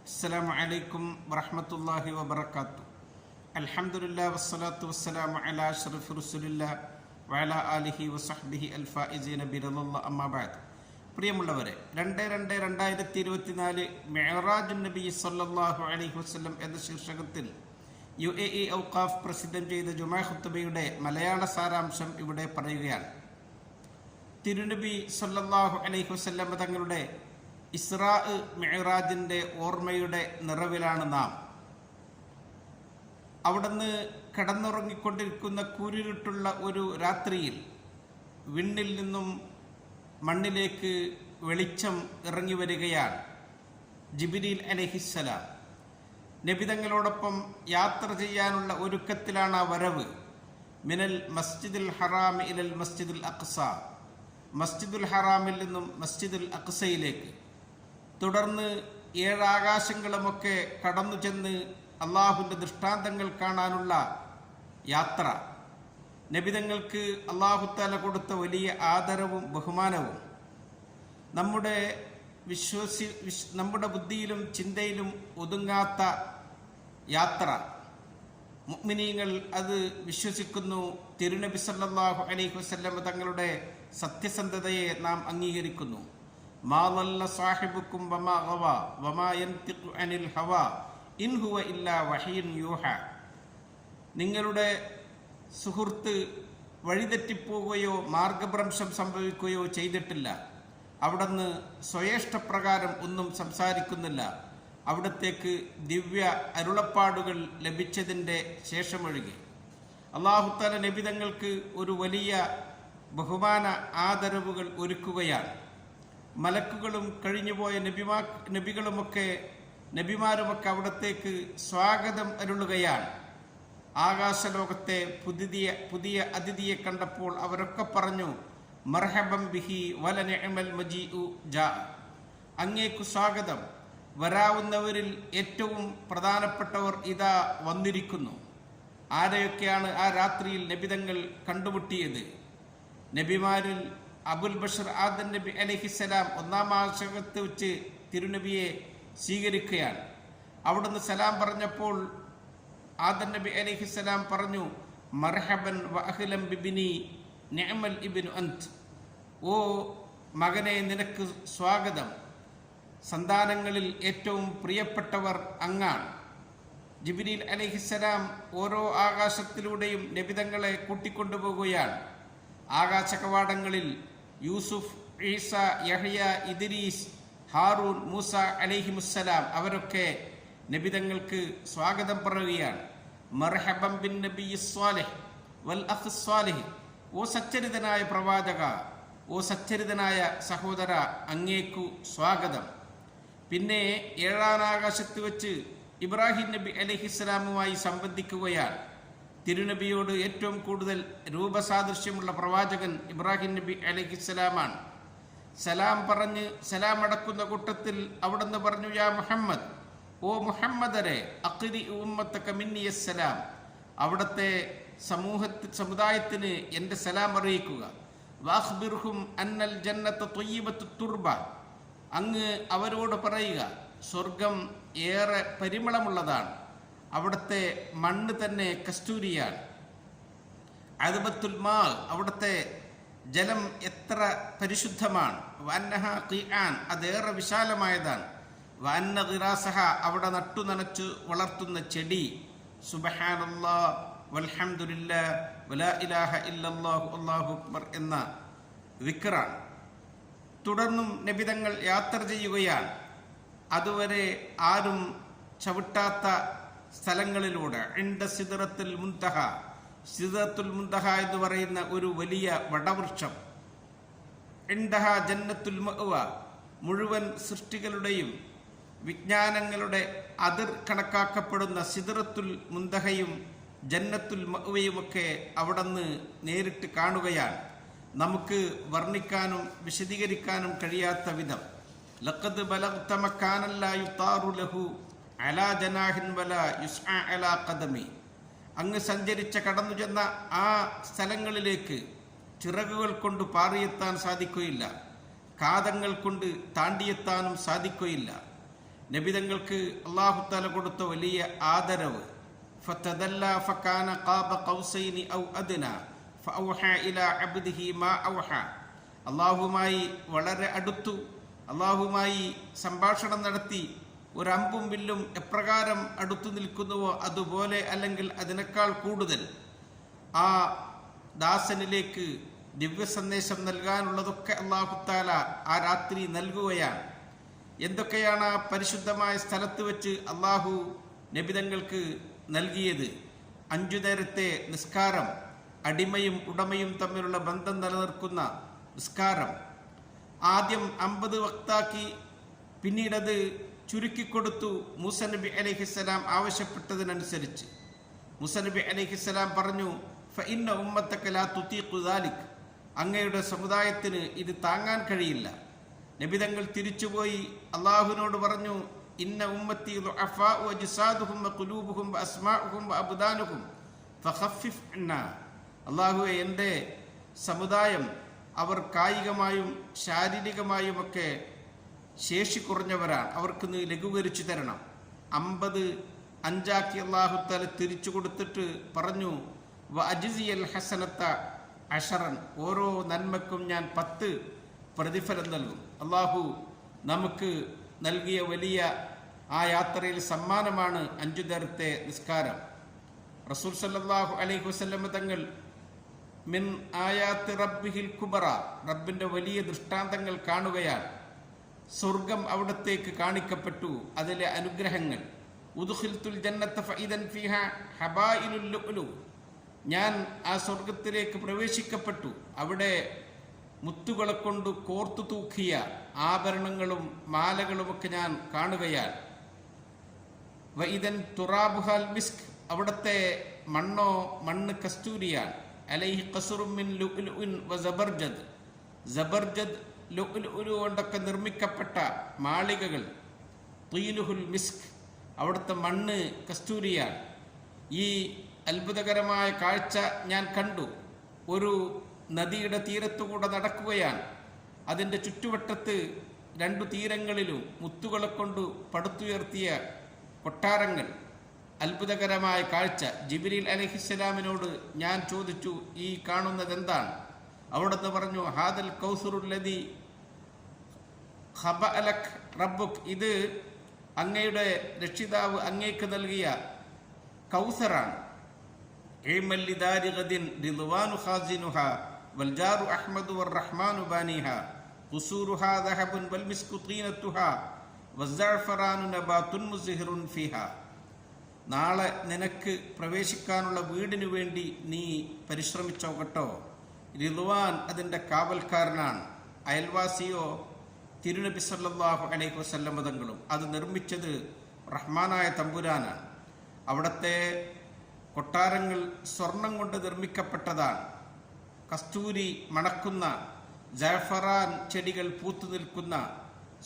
അസ്സലാമു അലൈക്കും വറഹ്മത്തുള്ളാഹി വബറകാതുഹു. അൽഹംദുലില്ലാഹി വസ്സലാത്തു വസ്സലാമു അലാ അഷ്റഫി റസൂലില്ലാഹി വഅലാ ആലിഹി വസഹ്ബിഹി അൽഫായിസീന ബിറളില്ലാഹി അമ്മാ ബഅദ്. പ്രിയമുള്ളവരെ, 2/2/2024 മിഅ്റാജുൻ നബി സല്ലല്ലാഹു അലൈഹി വസല്ലം എന്ന ശീർഷകത്തിൽ UAE ഔഖാഫ് പ്രസിദ്ധം ചെയ്ത ജുമാ ഖുത്ബയുടെ മലയാള സാരാംശം ഇവിടെ പറയുകയാണ്. തിരുനബി സല്ലല്ലാഹു അലൈഹി വസല്ലം തങ്ങളുടെ ഇസ്രാ മിഅ്റാജിൻ്റെ ഓർമ്മയുടെ നിറവിലാണ് നാം. അവിടുന്ന് കിടന്നുറങ്ങിക്കൊണ്ടിരിക്കുന്ന കൂരിരുട്ടുള്ള ഒരു രാത്രിയിൽ വിണ്ണിൽ നിന്നും മണ്ണിലേക്ക് വെളിച്ചം ഇറങ്ങി വരികയാണ്. ജിബ്രീൽ അലൈഹിസ്സലാം നബിതങ്ങളോടൊപ്പം യാത്ര ചെയ്യാനുള്ള ഒരുക്കത്തിലാണ് ആ വരവ്. മിനൽ മസ്ജിദുൽ ഹറാം ഇലൽ മസ്ജിദുൽ അഖ്സ, മസ്ജിദുൽ ഹറാമിൽ നിന്നും മസ്ജിദുൽ അഖ്സയിലേക്ക്. തുടർന്ന് 7 ആകാശങ്ങളുമൊക്കെ കടന്നു ചെന്ന് അള്ളാഹുവിൻ്റെ ദൃഷ്ടാന്തങ്ങൾ കാണാനുള്ള യാത്ര. നബിതങ്ങൾക്ക് അള്ളാഹുത്താല കൊടുത്ത വലിയ ആദരവും ബഹുമാനവും. നമ്മുടെ ബുദ്ധിയിലും ചിന്തയിലും ഒതുങ്ങാത്ത യാത്ര. മുഅ്മിനീങ്ങൾ അത് വിശ്വസിക്കുന്നു. തിരുനബി സല്ലല്ലാഹു അലൈഹി വസല്ലം തങ്ങളുടെ സത്യസന്ധതയെ നാം അംഗീകരിക്കുന്നു. മാ ളല്ല സാഹിബുക്കും വമാ ഗവ വമാ യൻതിഖു അനിൽ ഹവാ ഇൻ ഹുവ ഇല്ലാ വഹയ്യുൻ യൂഹ. നിങ്ങളുടെ സുഹൃത്ത് വഴിതെറ്റിപ്പോവുകയോ മാർഗഭ്രംശം സംഭവിക്കുകയോ ചെയ്തിട്ടില്ല. അവിടുന്ന് സ്വയേഷ്ടപ്രകാരം ഒന്നും സംസാരിക്കുന്നില്ല. അവിടത്തേക്ക് ദിവ്യ അരുളപ്പാടുകൾ ലഭിച്ചതിൻ്റെ ശേഷമൊഴികെ. അല്ലാഹു തആല നബിതങ്ങൾക്ക് ഒരു വലിയ ബഹുമാന ആദരവുകൾ ഒരുക്കുകയാണ്. മലക്കുകളും കഴിഞ്ഞുപോയ നബിമാരുമൊക്കെ അവിടത്തേക്ക് സ്വാഗതം അരുളുകയാണ്. ആകാശലോകത്തെ പുതിയ അതിഥിയെ കണ്ടപ്പോൾ അവരൊക്കെ പറഞ്ഞു, മർഹബം ബിഹി വല നിഅമൽ മജീഉ ജാ. അങ്ങേക്കു സ്വാഗതം, വരാവുന്നവരിൽ ഏറ്റവും പ്രധാനപ്പെട്ടവർ ഇതാ വന്നിരിക്കുന്നു. ആരെയൊക്കെയാണ് ആ രാത്രിയിൽ നബിതങ്ങൾ കണ്ടുമുട്ടിയത്? നബിമാരിൽ അബുൽ ബഷർ ആദം നബി അലൈഹിസ്സലാം 1-ാം ആകാശത്ത് വെച്ച് തിരുനബിയെ സ്വീകരിക്കുകയാണ്. അവിടുന്ന് സലാം പറഞ്ഞപ്പോൾ ആദം നബി അലൈഹിസ്സലാം പറഞ്ഞു, മർഹബൻ വ അഹ്ലൻ ബിബിനി നിഅമൽ ഇബ്നു അൻത്. ഓ മകനെ, നിനക്ക് സ്വാഗതം, സന്താനങ്ങളിൽ ഏറ്റവും പ്രിയപ്പെട്ടവർ അങ്ങാണ്. ജിബ്രീൽ അലൈഹിസ്സലാം ഓരോ ആകാശത്തിലൂടെയും നബിതങ്ങളെ കൂട്ടിക്കൊണ്ടുപോകുകയാണ്. ആകാശ കവാടങ്ങളിൽ യൂസുഫ്, ഈസ, യഹ്യ, ഇദ്രീസ്, ഹാറൂൻ, മൂസ അലൈഹിമുസ്സലാം അവരൊക്കെ നബിതങ്ങൾക്ക് സ്വാഗതം പറയുകയാണ്. മർഹബൻ ബിൻ നബിയ്യി സ്വാലിഹ് വൽ അഖ് സ്വാലിഹ്. ഓ സച്ചരിതനായ പ്രവാചക, ഓ സച്ചരിതനായ സഹോദര, അങ്ങേക്കു സ്വാഗതം. പിന്നെ 7-ാം ആകാശത്ത് വെച്ച് ഇബ്രാഹിം നബി അലൈഹിസ്സലാമുമായി സംബന്ധിക്കുകയാണ്. തിരുനബിയോട് ഏറ്റവും കൂടുതൽ രൂപസാദൃശ്യമുള്ള പ്രവാചകൻ ഇബ്രാഹിം നബി അലൈഹിസ്സലാമാണ്. സലാം പറഞ്ഞ് സലാം അടക്കുന്ന കൂട്ടത്തിൽ അവിടുന്ന് പറഞ്ഞു, യാ മുഹമ്മദ്, ഓ മുഹമ്മദരെ, അഖ്രി ഉമ്മത്തക മിന്നിയസ്സലാം. അവിടുത്തെ സമുദായത്തിന് എൻ്റെ സലാം അറിയിക്കുക. വാഖ്ബിർഹും അന്നൽ ജന്നത ത്വയ്യിബത്തു തുർബ. അങ്ങ് അവരോട് പറയുക, സ്വർഗം ഏറെ പരിമളമുള്ളതാണ്, അവിടുത്തെ മണ്ണ് തന്നെ കസ്തൂരിയാണ്. അദ്ബത്തുൽ മാ, അവിടുത്തെ ജലം എത്ര പരിശുദ്ധമാണ്. വന്നഹ ഖിആൻ, അതേറെ വിശാലമായതാണ്. വന്ന ഖിറാസഹ, അവിടെ നട്ടുനനച്ചു വളർത്തുന്ന ചെടി. സുബ്ഹാനല്ലാഹ് വൽഹംദുലില്ലാഹ് വലാ ഇലാഹ ഇല്ലല്ലാഹു അല്ലാഹു അക്ബർ എന്ന ദിക്റാണ്. തുടർന്നും നബിതങ്ങൾ യാത്ര ചെയ്യുകയാണ്. അതുവരെ ആരും ചവിട്ടാത്ത സ്ഥലങ്ങളിലൂടെ. ഇൻദ സിദ്റത്തുൽ മുൻതഹ, സിദ്റത്തുൽ മുൻതഹ എന്ന് പറയുന്ന ഒരു വലിയ വടവൃക്ഷം. ഇൻദഹ ജന്നത്തുൽ മഅ്വ, മുഴുവൻ സൃഷ്ടികളുടെയും വിജ്ഞാനങ്ങളുടെ അതിർ കണക്കാക്കപ്പെടുന്ന സിദ്റത്തുൽ മുൻതഹയും ജന്നത്തുൽ മഅ്വയുമൊക്കെ അവിടുന്ന് നേരിട്ട് കാണുകയാണ്. നമുക്ക് വർണ്ണിക്കാനും വിശദീകരിക്കാനും കഴിയാത്ത വിധം. ലഖദ് ബലഗ്ത മകാനൻ ലാ യുതാറു ലഹു അലാ ജനാഹിൻ വലാ യുസ്ആ അലാ ഖദമി. അങ്ങ് സഞ്ചരിച്ച കടന്നു ചെന്ന ആ സ്ഥലങ്ങളിലേക്ക് ചിറകുകൾ കൊണ്ട് പാറിയെത്താൻ സാധിക്കുകയില്ല, കാതങ്ങൾ കൊണ്ട് താണ്ടിയെത്താനും സാധിക്കുകയില്ല. നബിതങ്ങൾക്ക് അല്ലാഹു തആല കൊടുത്ത വലിയ ആദരവ്. ഫതദല്ല ഫകാന ഖാബ ഖൗസൈനി ഔ അദ്ന ഫഔഹാ ഇലാ അബ്ദിഹി മാ ഔഹാ. അല്ലാഹുമായി വളരെ അടുത്തു, അല്ലാഹുമായി സംഭാഷണം നടത്തി. ഒരു അമ്പും വില്ലും എപ്രകാരം അടുത്തു നിൽക്കുന്നുവോ അതുപോലെ, അല്ലെങ്കിൽ അതിനേക്കാൾ കൂടുതൽ ആ ദാസനിലേക്ക് ദിവ്യ സന്ദേശം നൽകാനുള്ളതൊക്കെ അല്ലാഹു തആല ആ രാത്രി നൽകുകയാണ്. എന്തൊക്കെയാണ് ആ പരിശുദ്ധമായ സ്ഥലത്ത് വെച്ച് അല്ലാഹു നബിതങ്ങൾക്ക് നൽകിയത്? 5 നേരത്തെ നിസ്കാരം, അടിമയും ഉടമയും തമ്മിലുള്ള ബന്ധം നിലനിർത്തുന്ന നിസ്കാരം. ആദ്യം 50 വക്താക്കി, പിന്നീടത് ചുരുക്കിക്കൊടുത്തു. മൂസ നബി അലൈഹിസ്സലാം ആവശ്യപ്പെട്ടതിനനുസരിച്ച് മൂസ നബി അലൈഹിസ്സലാം പറഞ്ഞു, ഫഇന്ന ഉമ്മത്തക ലാ തുതീഖു ദാലിക്, അങ്ങയുടെ സമുദായത്തിന് ഇത് താങ്ങാൻ കഴിയില്ല. നബിതങ്ങൾ തിരിച്ചുപോയി അള്ളാഹുവിനോട് പറഞ്ഞു, ഇന്ന ഉമ്മത്തി ദുഅഫാഉ അജ്സാദുഹും വഖുലൂബുഹും വഅസ്മാഉഹും വഅബ്ദാനുഹും ഫഖഫിഫ് അന്നാ. അള്ളാഹുവേ, എൻ്റെ സമുദായം അവർ കായികമായും ശാരീരികമായുമൊക്കെ ശേഷി കുറഞ്ഞവരാണ്, അവർക്ക് നീ ലഘൂകരിച്ചു തരണം. 50 അഞ്ചാക്കി അല്ലാഹു തആല തിരിച്ചു കൊടുത്തിട്ട് പറഞ്ഞു, വഅജ്സിയൽ ഹസനത അശറൻ, ഓരോ നന്മക്കും ഞാൻ 10 പ്രതിഫലം നൽകും. അല്ലാഹു നമുക്ക് നൽകിയ വലിയ ആ യാത്രയിൽ സമ്മാനമാണ് 5 നേരത്തെ നിസ്കാരം. റസൂൽ സല്ലല്ലാഹു അലൈഹി വസല്ലം തങ്ങൾ മിൻ ആയാത്തി റബ്ബിഹിൽ കുബറ, റബ്ബിന്റെ വലിയ ദൃഷ്ടാന്തങ്ങൾ കാണുകയാണ്. സ്വർഗം അവിടത്തേക്ക് കാണിക്കപ്പെട്ടു, അതിലെ അനുഗ്രഹങ്ങൾ. ഉദ്ഖിൽതുൽ ജന്നത ഫഇദൻ ഫീഹാ ഹബായിലുൽ ലുഅ്ലു, ഞാൻ ആ സ്വർഗത്തിലേക്ക് പ്രവേശിക്കപ്പെട്ടു, അവിടെ മുത്തുകളെ കൊണ്ട് കോർത്തു തൂക്കിയ ആഭരണങ്ങളും മാലകളുമൊക്കെ ഞാൻ കാണുകയാണ്. വഇദൻ തുറാബുഹൽ മിസ്ക്, അവിടത്തെ മണ്ണ് കസ്തൂരിയാണ്. അലൈഹി ഖസ്റും മിൻ ലുഅ്ലുഇൻ വസബർജദ്, സബർജദ് ലുഅ്ലു കൊണ്ടൊക്കെ നിർമ്മിക്കപ്പെട്ട മാളികകൾ. തീലുഹുൽ മിസ്ക്, അവിടുത്തെ മണ്ണ് കസ്തൂരിയാണ്. ഈ അത്ഭുതകരമായ കാഴ്ച ഞാൻ കണ്ടു. ഒരു നദിയുടെ തീരത്തുകൂടെ നടക്കുകയാണ്. അതിൻ്റെ ചുറ്റുവട്ടത്ത് 2 തീരങ്ങളിലും മുത്തുകളെ കൊണ്ട് പടുത്തുയർത്തിയ കൊട്ടാരങ്ങൾ. അത്ഭുതകരമായ കാഴ്ച. ജിബ്രീൽ അലൈഹിസ്സലാമിനോട് ഞാൻ ചോദിച്ചു, ഈ കാണുന്നത് എന്താണ്? അവിടുന്ന് പറഞ്ഞു, ഹാദൽ കൗസറുല്ലദി ഖബഅലക് റബ്ബുക്, ഇത് അങ്ങയുടെ രക്ഷിതാവ് അങ്ങേക്ക് നൽകിയ കൗസറാണ്. ഏമല്ലിദാരി ഗദിൻ റിദ്വാനു ഖാസിനുഹാ വൽജാറു അഹ്മദു വറഹ്മാനു ബാനിഹാ ഖുസൂറുഹാ ദഹബുൻ വൽമിസ്കു തീനത്തുഹാ വസ്സഅഫറാനു നബാതുൻ മുസ്ഹിറുൻ ഫീഹാ. നാളെ നിനക്ക് പ്രവേശിക്കാനുള്ള വീടിനു വേണ്ടി നീ പരിശ്രമിച്ചോ കേട്ടോ. റിദ്വാൻ അതിൻ്റെ കാവൽക്കാരനാണ്. അയൽവാസിയോ തിരുനബി സല്ലല്ലാഹു അലൈഹി വസല്ലം തങ്ങളും. അത് നിർമ്മിച്ചത് റഹ്മാനായ തമ്പുരാനാണ്. അവിടുത്തെ കൊട്ടാരങ്ങൾ സ്വർണം കൊണ്ട് നിർമ്മിക്കപ്പെട്ടതാണ്. കസ്തൂരി മണക്കുന്ന, ജഅഫറാൻ ചെടികൾ പൂത്തു നിൽക്കുന്ന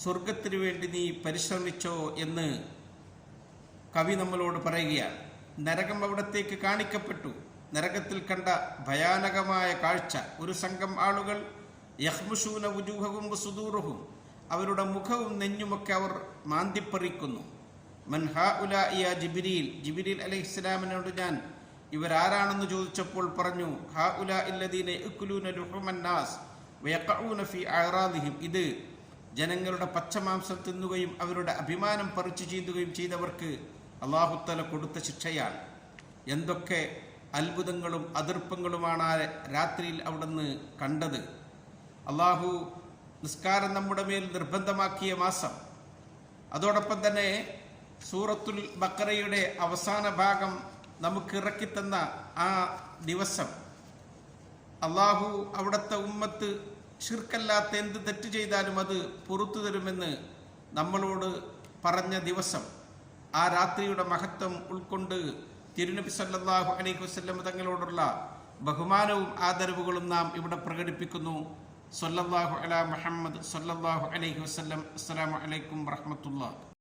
സ്വർഗത്തിനു വേണ്ടി നീ പരിശ്രമിച്ചോ എന്ന് കവി നമ്മളോട് പറയുകയാണ്. നരകം അവിടത്തേക്ക് കാണിക്കപ്പെട്ടു. നരകത്തിൽ കണ്ട ഭയാനകമായ കാഴ്ച. ഒരു സംഘം ആളുകൾ യഹ്മുഷൂന വുജൂഹഹും വസുദൂറുഹും, അവരുടെ മുഖവും നെഞ്ഞുമൊക്കെ അവർ മാന്തിപ്പറിക്കുന്നു. മൻ ഹഉലാഇ യാ ജിബ്രീൽ, ജിബ്രീൽ അലൈഹിസ്സലാമിനോട് ഞാൻ ഇവരാരാണെന്ന് ചോദിച്ചപ്പോൾ പറഞ്ഞു, ഹഉലാഇ അല്ലദീന യഅകുലൂന ലുഹുമൻ നാസ് വയഖഊന ഫീ അഅറാദിഹിം, ഇത് ജനങ്ങളുടെ പച്ചമാംസം തിന്നുകയും അവരുടെ അഭിമാനം പറിച്ചു ചീന്തുകയും ചെയ്തവർക്ക് അല്ലാഹു തആല കൊടുത്ത ശിക്ഷയാണ്. എന്തൊക്കെ അത്ഭുതങ്ങളും അതിർപ്പങ്ങളുമാണ് ആ രാത്രിയിൽ അവിടുന്ന് കണ്ടത്. അല്ലാഹു നിസ്കാരം നമ്മുടെ മേൽ നിർബന്ധമാക്കിയ മാസം. അതോടൊപ്പം തന്നെ സൂറത്തുൽ ബഖറയുടെ അവസാന ഭാഗം നമുക്ക് ഇറക്കിത്തന്ന ആ ദിവസം, അല്ലാഹു അവിടുത്തെ ഉമ്മത്ത് ശിർക്കല്ലാത്ത എന്ത് തെറ്റ് ചെയ്താലും അത് പുറത്തു തരുമെന്ന് നമ്മളോട് പറഞ്ഞ ദിവസം. ആ രാത്രിയുടെ മഹത്വം ഉൾക്കൊണ്ട് തിരുനബി സല്ലല്ലാഹു അലൈഹി വസല്ലം തങ്ങളോടുള്ള ബഹുമാനവും ആദരവുകളും നാം ഇവിടെ പ്രകടിപ്പിക്കുന്നു. സല്ലല്ലാഹു അലാ മുഹമ്മദ് സല്ലല്ലാഹു അലൈഹി വസല്ലം. അസ്സലാമു അലൈക്കും വറഹ്മത്തുള്ളാഹി.